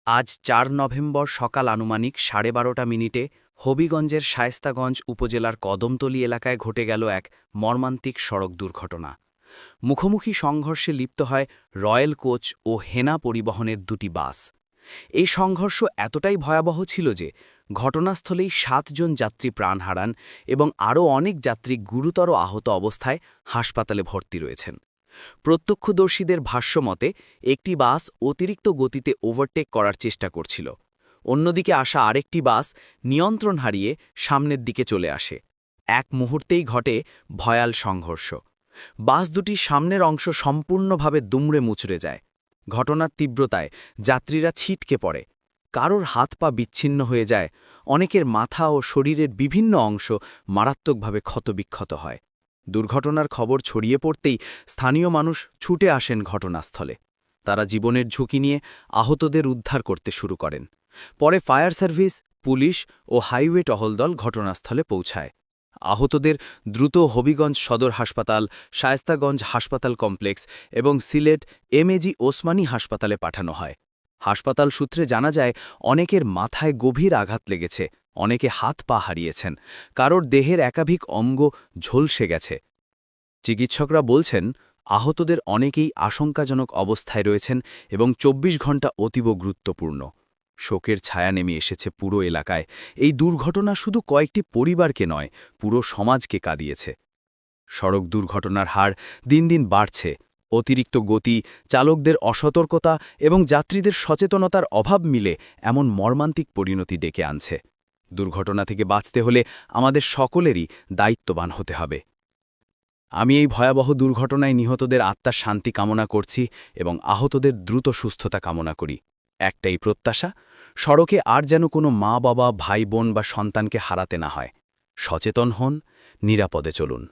আজ ৪ নভেম্বর সকাল আনুমানিক 12:30 হবিগঞ্জের শায়েস্তাগঞ্জ উপজেলার কদমতলী এলাকায় ঘটে গেল এক মর্মান্তিক সড়ক দুর্ঘটনা। মুখোমুখি সংঘর্ষে লিপ্ত হয় রয়্যাল কোচ ও হেনা পরিবহনের দুটি বাস। এই সংঘর্ষ এতটাই ভয়াবহ ছিল যে ঘটনাস্থলেই ৭ জন যাত্রী প্রাণ হারান এবং আরও অনেক যাত্রী গুরুতর আহত অবস্থায় হাসপাতালে ভর্তি রয়েছেন। প্রত্যক্ষদর্শীদের ভাষ্যমতে একটি বাস অতিরিক্ত গতিতে ওভারটেক করার চেষ্টা করছিল। অন্যদিকে আসা আরেকটি বাস নিয়ন্ত্রণ হারিয়ে সামনের দিকে চলে আসে। এক মুহূর্তেই ঘটে ভয়াল সংঘর্ষ। বাস দুটির সামনের অংশ সম্পূর্ণভাবে দুমড়ে মুচড়ে যায়। ঘটনার তীব্রতায় যাত্রীরা ছিটকে পড়ে। কারোর হাত পা বিচ্ছিন্ন হয়ে যায়, অনেকের মাথা ও শরীরের বিভিন্ন অংশ মারাত্মকভাবে ক্ষতবিক্ষত হয়। দুর্ঘটনার খবর ছড়িয়ে পড়তেই স্থানীয় মানুষ ছুটে আসেন ঘটনাস্থলে। তারা জীবনের ঝুঁকি নিয়ে আহতদের উদ্ধার করতে শুরু করেন। পরে ফায়ার সার্ভিস, পুলিশ ও হাইওয়ে টহলদল ঘটনাস্থলে পৌঁছায়। আহতদের দ্রুত হবিগঞ্জ সদর হাসপাতাল, শায়েস্তাগঞ্জ হাসপাতাল কমপ্লেক্স এবং সিলেট এমএজি ওসমানী হাসপাতালে পাঠানো হয়। হাসপাতাল সূত্রে জানা যায়, অনেকের মাথায় গভীর আঘাত লেগেছে, অনেকে হাত পা হারিয়েছেন, কারোর দেহের একাধিক অঙ্গ ঝলসে গেছে। চিকিৎসকরা বলছেন, আহতদের অনেকেই আশঙ্কাজনক অবস্থায় রয়েছেন এবং ২৪ ঘণ্টা অতীব গুরুত্বপূর্ণ। শোকের ছায়া নেমে এসেছে পুরো এলাকায়। এই দুর্ঘটনা শুধু কয়েকটি পরিবারকে নয়, পুরো সমাজকে কাঁদিয়েছে। সড়ক দুর্ঘটনার হার দিন দিন বাড়ছে। অতিরিক্ত গতি, চালকদের অসতর্কতা এবং যাত্রীদের সচেতনতার অভাব মিলে এমন মর্মান্তিক পরিণতি ডেকে আনছে। দুর্ঘটনা থেকে বাঁচতে হলে আমাদের সকলেরই দায়িত্ববান হতে হবে। আমি এই ভয়াবহ দুর্ঘটনায় নিহতদের আত্মার শান্তি কামনা করছি এবং আহতদের দ্রুত সুস্থতা কামনা করি। একটাই প্রত্যাশা, সড়কে আর যেন কোনো মা বাবা, ভাই বোন বা সন্তানকে হারাতে না হয়। সচেতন হন, নিরাপদে চলুন।